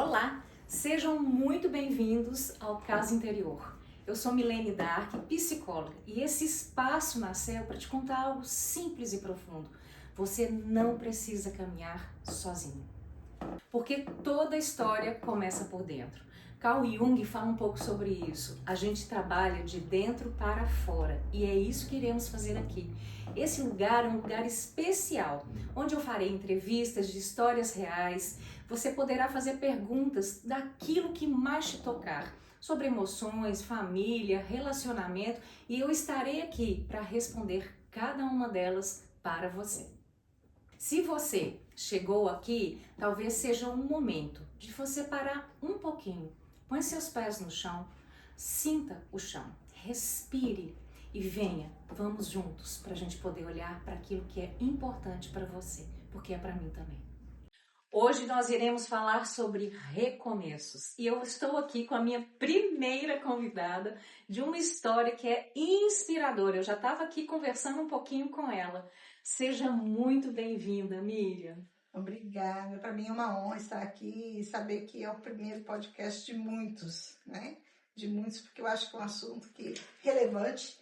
Olá, sejam muito bem-vindos ao Casa Interior. Eu sou Milene Dark, psicóloga, e esse espaço nasceu para te contar algo simples e profundo. Você não precisa caminhar sozinho, porque toda história começa por dentro. Carl Jung fala um pouco sobre isso. A gente trabalha de dentro para fora e é isso que iremos fazer aqui. Esse lugar é um lugar especial, onde eu farei entrevistas de histórias reais. Você poderá fazer perguntas daquilo que mais te tocar, sobre emoções, família, relacionamento, e eu estarei aqui para responder cada uma delas para você. Se você chegou aqui, talvez seja um momento de você parar um pouquinho. Põe seus pés no chão, sinta o chão, respire e venha, vamos juntos para a gente poder olhar para aquilo que é importante para você, porque é para mim também. Hoje nós iremos falar sobre recomeços e eu estou aqui com a minha primeira convidada de uma história que é inspiradora. Eu já estava aqui conversando um pouquinho com ela. Seja muito bem-vinda, Miriam. Obrigada, para mim é uma honra estar aqui e saber que é o primeiro podcast de muitos, né? De muitos, porque eu acho que é um assunto relevante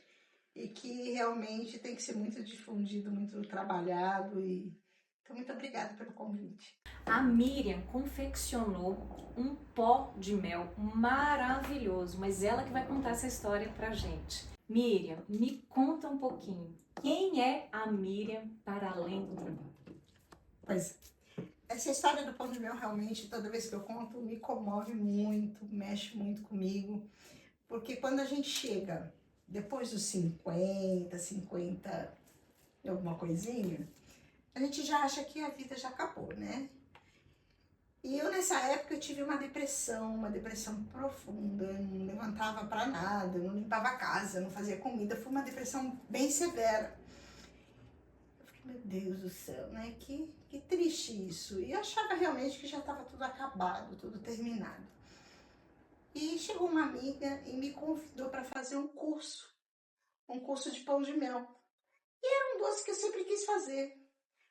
e que realmente tem que ser muito difundido, muito trabalhado. Então, muito obrigada pelo convite. A Miriam confeccionou um pó de mel maravilhoso, mas ela que vai contar essa história pra gente. Miriam, me conta um pouquinho. Quem é a Miriam para além do trabalho? Pois, essa história do pão de mel realmente, toda vez que eu conto, me comove muito, mexe muito comigo, porque quando a gente chega depois dos 50 e alguma coisinha, a gente já acha que a vida já acabou, né? E eu nessa época eu tive uma depressão profunda, eu não levantava pra nada, eu não limpava a casa, eu não fazia comida, foi uma depressão bem severa. Eu fiquei, meu Deus do céu, né? Que triste isso. E eu achava realmente que já estava tudo acabado, tudo terminado. E chegou uma amiga e me convidou para fazer um curso de pão de mel. E era um doce que eu sempre quis fazer.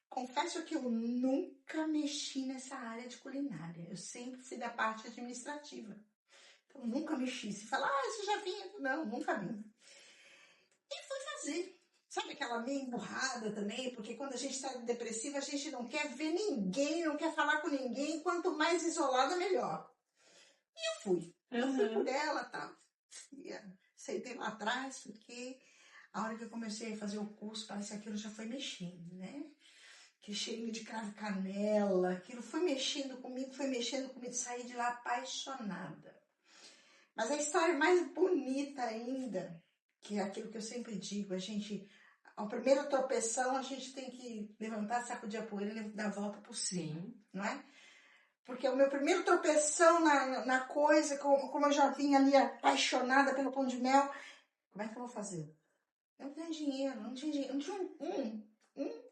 Confesso que eu nunca mexi nessa área de culinária. Eu sempre fui da parte administrativa. Então, nunca mexi. Se falar, você já vinha? Não, nunca vim. E fui fazer. Sabe aquela meio emburrada também? Porque quando a gente está depressiva, a gente não quer ver ninguém, não quer falar com ninguém. Quanto mais isolada, melhor. E eu fui. Eu fui por ela, tá? E sentei lá atrás, porque a hora que eu comecei a fazer o curso, parece que aquilo já foi mexendo, né? Aquele cheirinho de cravo e canela, aquilo foi mexendo comigo, saí de lá apaixonada. Mas a história mais bonita ainda, que é aquilo que eu sempre digo, ao primeiro tropeção, a gente tem que levantar, sacudir a poeira e dar a volta por cima, não é? Porque o meu primeiro tropeção na coisa, como eu já vinha ali apaixonada pelo pão de mel, como é que eu vou fazer? Eu não tinha dinheiro, não tinha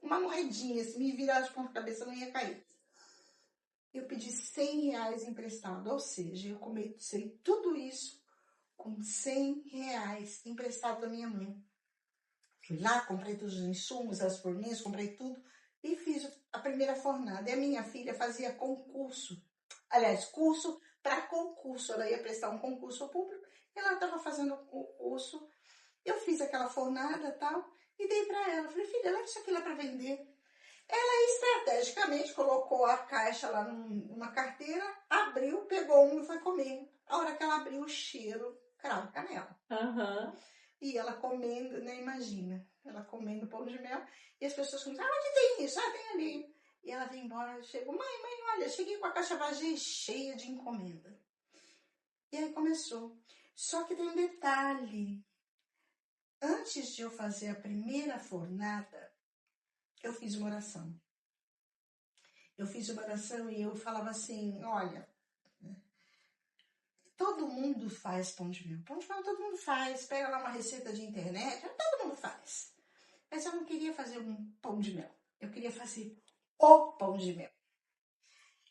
uma moedinha, se me virar de ponta cabeça, eu não ia cair. Eu pedi R$100 emprestado, ou seja, eu comecei tudo isso com R$100 emprestado da minha mãe. Fui lá, comprei todos os insumos, as forminhas, comprei tudo e fiz a primeira fornada. E a minha filha fazia concurso, aliás, curso para concurso. Ela ia prestar um concurso público, ela estava fazendo o curso. Eu fiz aquela fornada e tal, e dei para ela. Falei, filha, leva isso aqui lá para vender. Ela estrategicamente colocou a caixa lá numa carteira, abriu, pegou um e foi comer. A hora que ela abriu, o cheiro, cravo e canela. E ela comendo, né, imagina, ela comendo pão de mel, e as pessoas falam, onde tem isso? Tem ali. E ela vem embora, chegou, mãe, olha, cheguei com a caixa vazia cheia de encomenda. E aí começou. Só que tem um detalhe. Antes de eu fazer a primeira fornada, eu fiz uma oração. E eu falava assim, olha, todo mundo faz pão de mel. Pão de mel todo mundo faz. Pega lá uma receita de internet, todo mundo faz. Mas eu não queria fazer um pão de mel. Eu queria fazer o pão de mel.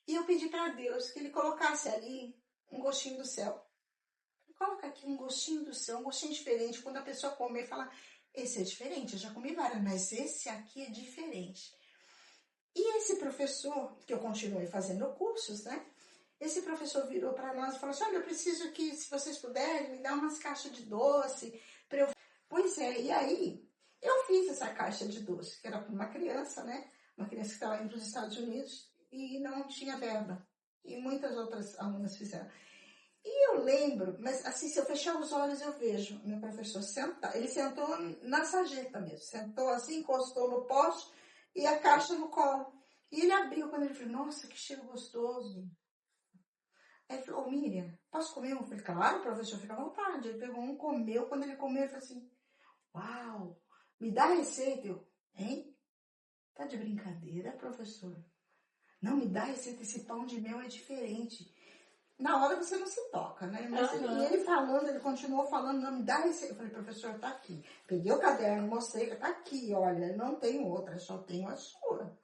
E eu pedi para Deus que Ele colocasse ali um gostinho do céu. Coloca aqui um gostinho do céu, um gostinho diferente. Quando a pessoa comer, fala, esse é diferente, eu já comi vários, mas esse aqui é diferente. E esse professor, que eu continuei fazendo cursos, né? esse professor virou para nós e falou assim, olha, eu preciso que, se vocês puderem, me dar umas caixas de doce para eu... Pois é, e aí eu fiz essa caixa de doce, que era para uma criança, né? Uma criança que estava indo para os Estados Unidos e não tinha verba. E muitas outras alunas fizeram. E eu lembro, mas assim, se eu fechar os olhos eu vejo meu professor sentar. Ele sentou na sarjeta mesmo, sentou assim, encostou no poste e a caixa no colo. E ele abriu quando ele falou, nossa, que cheiro gostoso. Aí ele falou, ô Miriam, posso comer um? Eu falei, claro, professor, fica à vontade. Ele pegou um, comeu, quando ele comeu, ele falou assim, uau, me dá a receita. Eu, hein? Tá de brincadeira, professor? Não, me dá a receita, esse pão de mel é diferente. Na hora você não se toca, né? Mas e ele falando, ele continuou falando, não, me dá a receita. Eu falei, professor, tá aqui. Peguei o caderno, mostrei, tá aqui, olha, não tenho outra, só tenho a sua.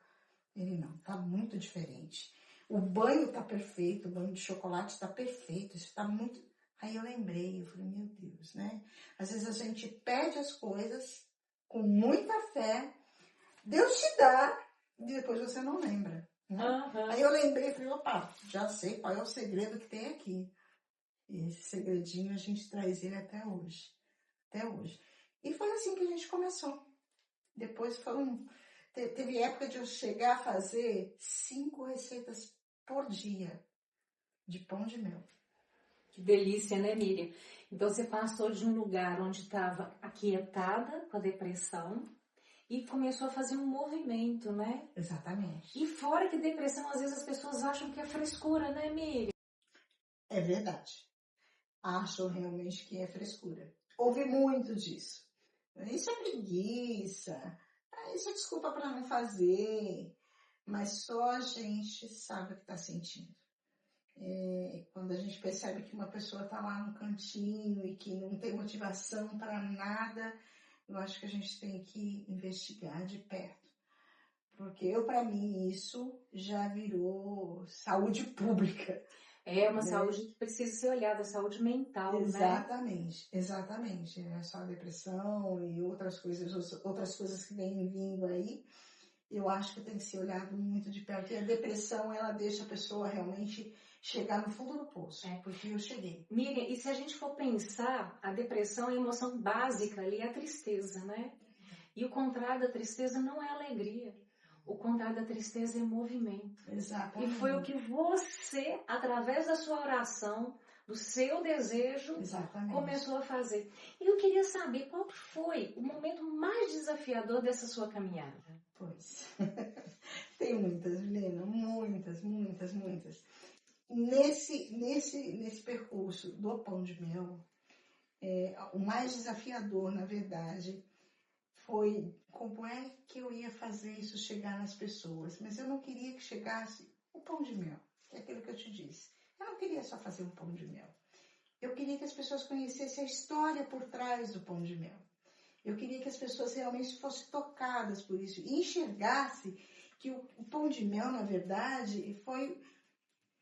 Ele, não, tá muito diferente. O banho tá perfeito, o banho de chocolate tá perfeito, isso tá muito... Aí eu lembrei, eu falei, meu Deus, né? Às vezes a gente pede as coisas com muita fé, Deus te dá, e depois você não lembra. Né? Aí eu lembrei, falei, opa, já sei qual é o segredo que tem aqui. E esse segredinho a gente traz ele até hoje. Até hoje. E foi assim que a gente começou. Depois teve época de eu chegar a fazer 5 receitas por dia de pão de mel. Que delícia, né, Miriam? Então você passou de um lugar onde estava aquietada com a depressão e começou a fazer um movimento, né? Exatamente. E fora que depressão, às vezes as pessoas acham que é frescura, né, Miriam? É verdade. Acho realmente que é frescura. Ouvi muito disso. Isso é preguiça. Isso é desculpa para não fazer. Mas só a gente sabe o que está sentindo. Quando a gente percebe que uma pessoa está lá no cantinho e que não tem motivação para nada, eu acho que a gente tem que investigar de perto. Porque para mim, isso já virou saúde pública. É uma saúde que precisa ser olhada, saúde mental, Exatamente, né? Exatamente. É só a depressão e outras coisas que vêm vindo aí. Eu acho que tem que ser olhado muito de perto. E a depressão, ela deixa a pessoa realmente chegar no fundo do poço. Porque eu cheguei. Miriam, e se a gente for pensar, a depressão, a emoção básica ali é a tristeza, né? E o contrário da tristeza não é alegria. O contrário da tristeza é movimento. Exatamente. E foi o que você, através da sua oração, do seu desejo, começou a fazer. E eu queria saber qual foi o momento mais desafiador dessa sua caminhada. Pois. Tem muitas, Milena, muitas. Nesse percurso do pão de mel, o mais desafiador, na verdade, foi como é que eu ia fazer isso chegar nas pessoas. Mas eu não queria que chegasse o pão de mel, que é aquilo que eu te disse. Eu não queria só fazer um pão de mel. Eu queria que as pessoas conhecessem a história por trás do pão de mel. Eu queria que as pessoas realmente fossem tocadas por isso e enxergassem que o pão de mel, na verdade, foi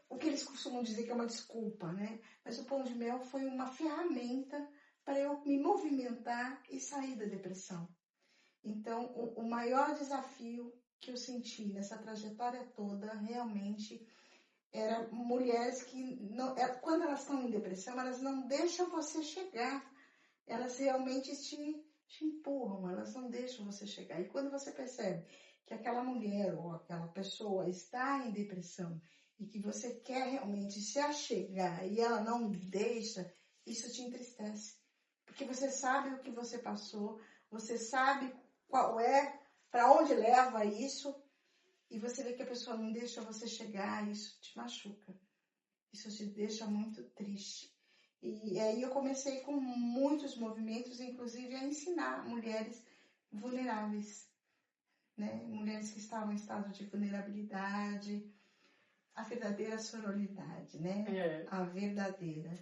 o que eles costumam dizer que é uma desculpa, né? Mas o pão de mel foi uma ferramenta para eu me movimentar e sair da depressão. Então, o maior desafio que eu senti nessa trajetória toda, realmente, era mulheres que, quando elas estão em depressão, elas não deixam você chegar. Elas realmente te empurram, elas não deixam você chegar. E quando você percebe que aquela mulher ou aquela pessoa está em depressão e que você quer realmente se achegar e ela não deixa, isso te entristece. Porque você sabe o que você passou, você sabe qual é, para onde leva isso, e você vê que a pessoa não deixa você chegar, isso te machuca. Isso te deixa muito triste. E aí eu comecei com muitos movimentos, inclusive a ensinar mulheres vulneráveis, né? Mulheres que estavam em estado de vulnerabilidade, a verdadeira sororidade, né? A verdadeira.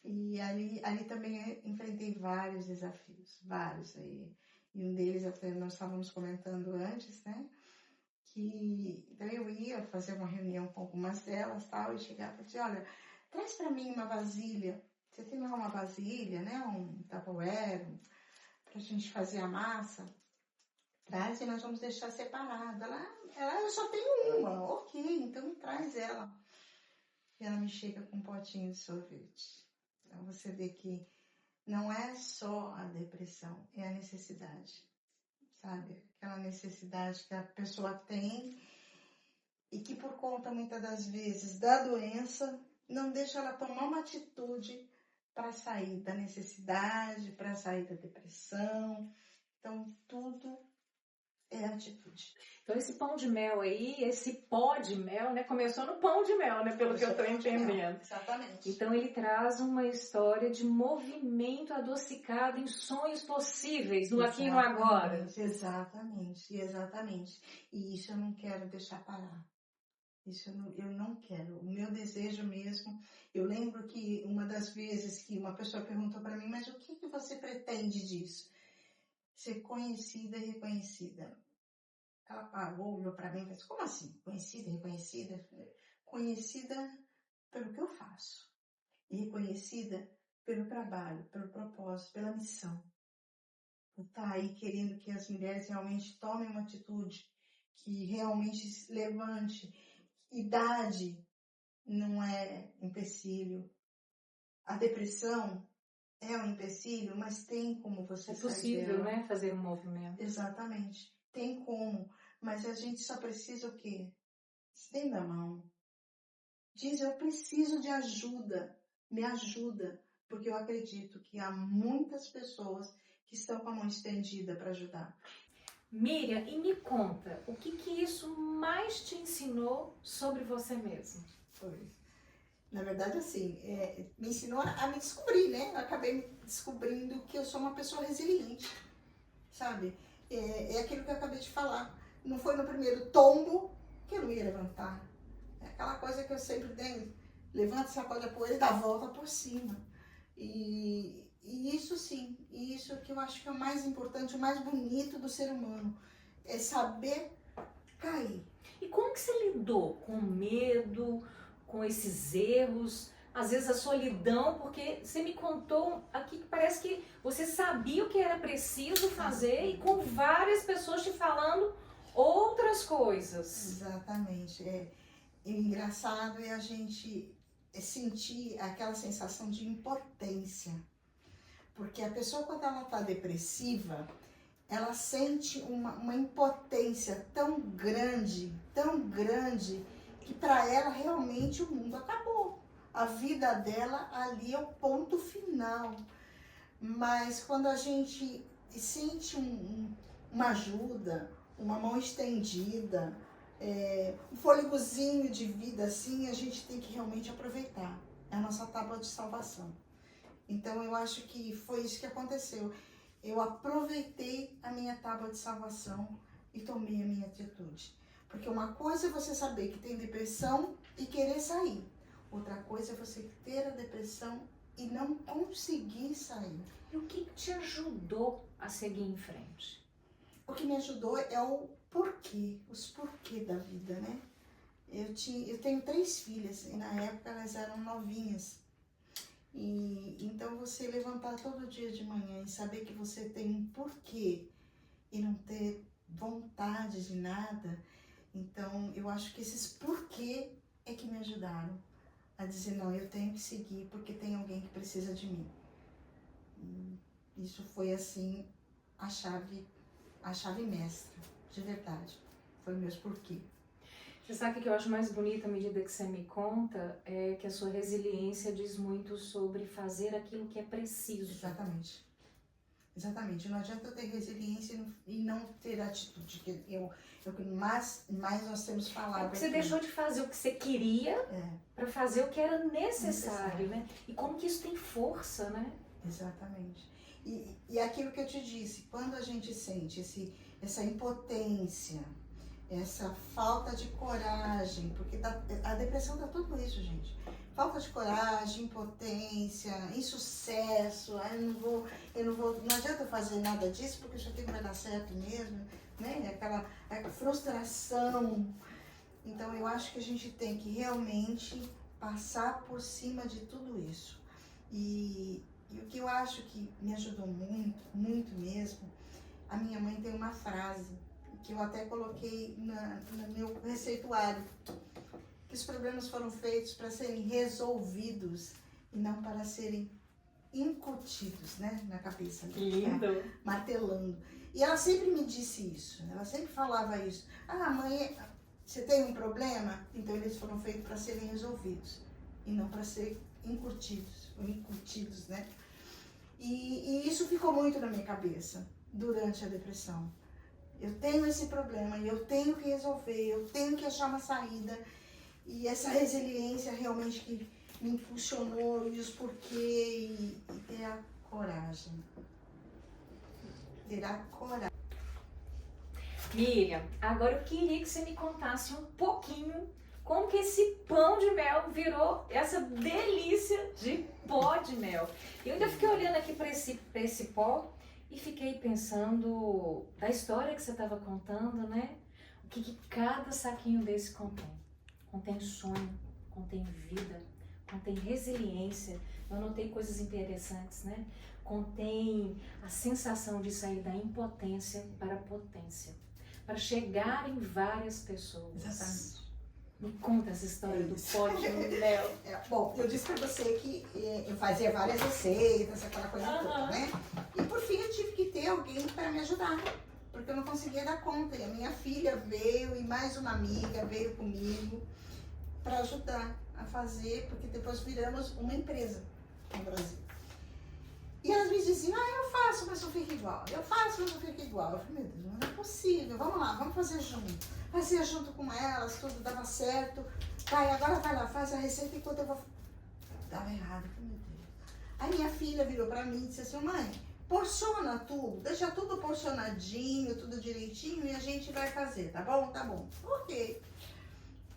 E ali também enfrentei vários desafios, vários aí. E um deles, até nós estávamos comentando antes, né? Que então eu ia fazer uma reunião com algumas delas, tal, e chegava e dizia, olha, traz para mim uma vasilha. Você tem lá uma vasilha, né? Um Tupperware, para a gente fazer a massa. Traz e nós vamos deixar separada. Ela só tem uma. Ok, então traz ela. e ela me chega com um potinho de sorvete. Então você vê que não é só a depressão, é a necessidade, sabe? Aquela necessidade que a pessoa tem e que por conta muitas das vezes da doença não deixa ela tomar uma atitude para sair da necessidade, para sair da depressão. Então tudo é atitude. Então esse pão de mel aí, esse pó de mel, né? Começou no pão de mel, né? Pelo que eu estou entendendo. Exatamente. Então ele traz uma história de movimento adocicado em sonhos possíveis, no aqui e no agora. Exatamente. E isso eu não quero deixar parar. Isso eu não quero. O meu desejo mesmo. Eu lembro que uma das vezes que uma pessoa perguntou para mim, mas o que você pretende disso? Ser conhecida e reconhecida. Ela parou, olhou para mim e disse, como assim? Conhecida e reconhecida? Conhecida pelo que eu faço. E reconhecida pelo trabalho, pelo propósito, pela missão. Por estar aí querendo que as mulheres realmente tomem uma atitude, que realmente se levante. Idade não é empecilho. A depressão é um empecilho, mas tem como você sair dela. É possível, né? Fazer um movimento. Exatamente. Tem como. Mas a gente só precisa o quê? Estenda a mão. Diz, eu preciso de ajuda. Me ajuda. Porque eu acredito que há muitas pessoas que estão com a mão estendida para ajudar. Miriam, e me conta, o que isso mais te ensinou sobre você mesma? Na verdade, assim, me ensinou a me descobrir, né? Eu acabei descobrindo que eu sou uma pessoa resiliente, sabe? É aquilo que eu acabei de falar. Não foi no primeiro tombo que eu não ia levantar. É aquela coisa que eu sempre tenho. Levanta, sacode a poeira e dá a volta por cima. E isso sim, isso que eu acho que é o mais importante, o mais bonito do ser humano. É saber cair. E como que você lidou com o medo, com esses erros, às vezes a solidão, porque você me contou aqui que parece que você sabia o que era preciso fazer e com várias pessoas te falando outras coisas. Exatamente. E o engraçado é a gente sentir aquela sensação de impotência. Porque a pessoa, quando ela está depressiva, ela sente uma impotência tão grande, que para ela realmente o mundo acabou. A vida dela ali é o ponto final. Mas quando a gente sente uma ajuda, uma mão estendida, um fôlegozinho de vida assim, a gente tem que realmente aproveitar. É a nossa tábua de salvação. Então eu acho que foi isso que aconteceu. Eu aproveitei a minha tábua de salvação e tomei a minha atitude. Porque uma coisa é você saber que tem depressão e querer sair. Outra coisa é você ter a depressão e não conseguir sair. E o que te ajudou a seguir em frente? O que me ajudou é o porquê, os porquê da vida, né? Eu tenho 3 filhas e na época elas eram novinhas. E então você levantar todo dia de manhã e saber que você tem um porquê e não ter vontade de nada, então eu acho que esses porquê é que me ajudaram a dizer, não, eu tenho que seguir porque tem alguém que precisa de mim. E isso foi assim a chave mestra, de verdade. Foi meus porquê. Você sabe o que eu acho mais bonito à medida que você me conta? É que a sua resiliência diz muito sobre fazer aquilo que é preciso. Exatamente. Não adianta eu ter resiliência e não ter atitude. Que o que mais nós temos falado. Porque você deixou de fazer o que você queria para fazer o que era necessário, né? E como que isso tem força, né? Exatamente. E aquilo que eu te disse, quando a gente sente essa impotência, essa falta de coragem, porque a depressão dá tudo isso, gente. Falta de coragem, impotência, insucesso, não adianta fazer nada disso porque isso aqui não vai dar certo mesmo, né? Aquela frustração. Então eu acho que a gente tem que realmente passar por cima de tudo isso. E o que eu acho que me ajudou muito, muito mesmo, a minha mãe tem uma frase que eu até coloquei no meu receituário. que os problemas foram feitos para serem resolvidos e não para serem incutidos, né, na cabeça. Lindo. Martelando. E ela sempre me disse isso, ela sempre falava isso. Ah, mãe, você tem um problema? Então eles foram feitos para serem resolvidos e não para serem incutidos, né? E isso ficou muito na minha cabeça durante a depressão. Eu tenho esse problema e eu tenho que resolver, eu tenho que achar uma saída. E essa resiliência realmente que me impulsionou e os porquê e ter a coragem. Ter a coragem. Miriam, agora eu queria que você me contasse um pouquinho como que esse pão de mel virou essa delícia de pó de mel. Eu ainda fiquei olhando aqui para esse pó e fiquei pensando da história que você estava contando, né? O que cada saquinho desse contém. Contém sonho, contém vida, contém resiliência. Eu anotei coisas interessantes, né? Contém a sensação de sair da impotência para a potência, para chegar em várias pessoas. Exatamente. Me conta essa história do pó de mel. Bom, eu disse pra você que eu fazia várias receitas, aquela coisa toda, né? E por fim eu tive que ter alguém para me ajudar, porque eu não conseguia dar conta. E a minha filha veio e mais uma amiga veio comigo para ajudar a fazer, porque depois viramos uma empresa no Brasil. E elas me diziam, eu faço, mas não fica igual. Eu faço, mas não fica igual. Eu falei, meu Deus, não é possível. Vamos lá, vamos fazer junto. Fazia junto com elas, tudo dava certo. Vai, agora vai lá, faz a receita enquanto eu vou... Dava errado, meu Deus. Aí minha filha virou pra mim e disse assim, mãe, porciona tudo, deixa tudo porcionadinho, tudo direitinho e a gente vai fazer, tá bom? Tá bom. Ok.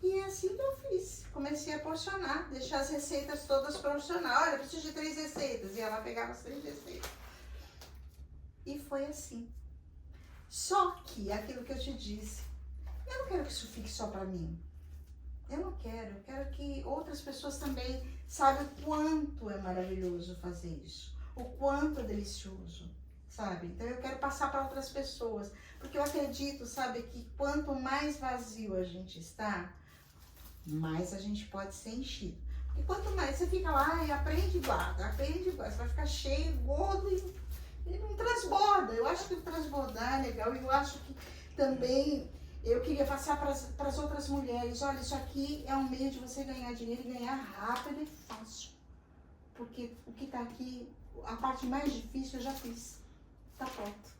E é assim que eu fiz. Comecei a porcionar, deixar as receitas todas porcionar. Olha, eu preciso de 3 receitas. E ela pegava as 3 receitas. E foi assim. Só que, aquilo que eu te disse, eu não quero que isso fique só pra mim. Eu não quero. Eu quero que outras pessoas também saibam o quanto é maravilhoso fazer isso. O quanto é delicioso, sabe? Então eu quero passar para outras pessoas. Porque eu acredito, sabe, que quanto mais vazio a gente está, mais a gente pode ser enchido. E quanto mais você fica lá e aprende e guarda, você vai ficar cheio, gordo e não transborda. Eu acho que transbordar é legal e eu acho que também eu queria passar para as outras mulheres, olha, isso aqui é um meio de você ganhar dinheiro e ganhar rápido e fácil. Porque o que está aqui, a parte mais difícil eu já fiz. Tá pronto.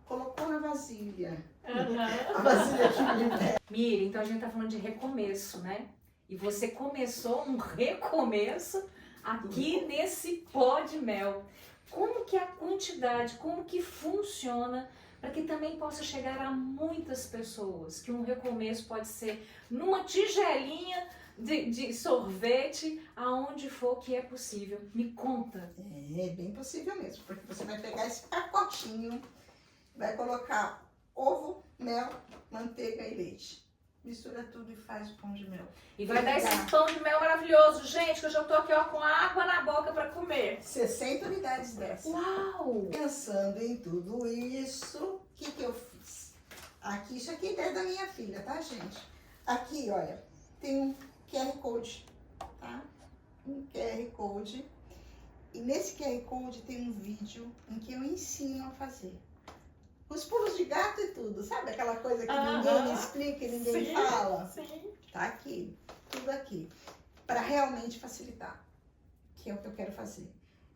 Colocou na vasilha. A vasilha que me... Miriam, então a gente tá falando de recomeço, né? E você começou um recomeço aqui nesse pó de mel. Como que é a quantidade, como que funciona para que também possa chegar a muitas pessoas? Que um recomeço pode ser numa tigelinha de sorvete, aonde for que é possível. Me conta. É bem possível mesmo, porque você vai pegar esse pacotinho, vai colocar ovo, mel, manteiga e leite. Mistura tudo e faz o pão de mel. E vai dar esse pão de mel maravilhoso. Gente, que eu já tô aqui ó, com água na boca para comer. 60 unidades dessas. Uau! Pensando em tudo isso, o que eu fiz? Aqui, isso aqui é ideia da minha filha, tá, gente? Aqui, olha, tem um QR Code, tá? Um QR Code. E nesse QR Code tem um vídeo em que eu ensino a fazer. Os pulos de gato e tudo, sabe aquela coisa que ninguém explica e ninguém fala? Sim. Tá aqui, tudo aqui, para realmente facilitar, que é o que eu quero fazer.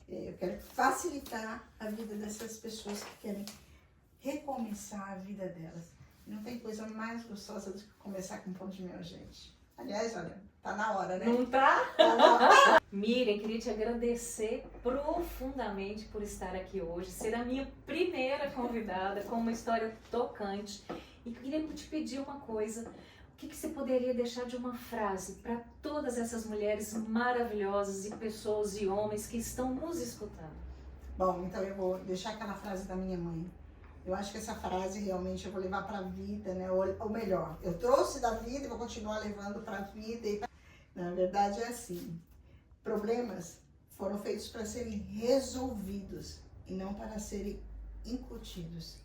Eu quero facilitar a vida dessas pessoas que querem recomeçar a vida delas. Não tem coisa mais gostosa do que começar com pão de mel, gente. Aliás, olha, tá na hora, né? Não tá? Tá na hora. Miriam, queria te agradecer profundamente por estar aqui hoje, ser a minha primeira convidada com uma história tocante. E queria te pedir uma coisa, o que você poderia deixar de uma frase para todas essas mulheres maravilhosas e pessoas e homens que estão nos escutando? Bom, então eu vou deixar aquela frase da minha mãe. Eu acho que essa frase realmente eu vou levar para a vida, né? Ou melhor, eu trouxe da vida e vou continuar levando para a vida. Na verdade é assim, problemas foram feitos para serem resolvidos e não para serem incutidos.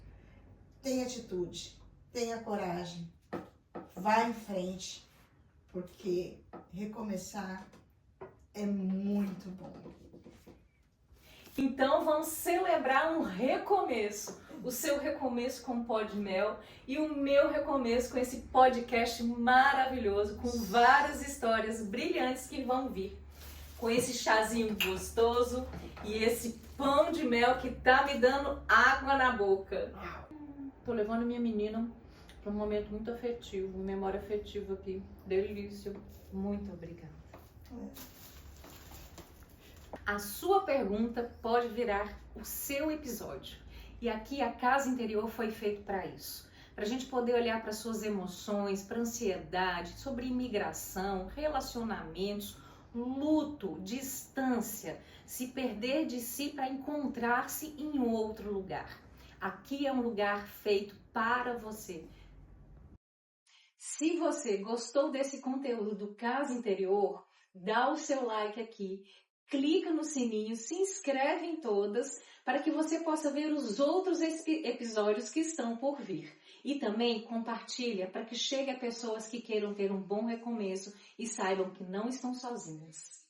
Tenha atitude, tenha coragem, vá em frente, porque recomeçar é muito bom. Então vamos celebrar um recomeço. O seu recomeço com o Pó de Mel e o meu recomeço com esse podcast maravilhoso, com várias histórias brilhantes que vão vir. Com esse chazinho gostoso e esse pão de mel que tá me dando água na boca. Tô levando minha menina para um momento muito afetivo, memória afetiva aqui. Delícia. Muito obrigada. A sua pergunta pode virar o seu episódio. E aqui a Casa Interior foi feito para isso. Para a gente poder olhar para suas emoções, para ansiedade, sobre imigração, relacionamentos, luto, distância, se perder de si para encontrar-se em outro lugar. Aqui é um lugar feito para você. Se você gostou desse conteúdo do Casa Interior, dá o seu like aqui, clica no sininho, se inscreve em todas para que você possa ver os outros episódios que estão por vir. E também compartilha para que chegue a pessoas que queiram ter um bom recomeço e saibam que não estão sozinhas.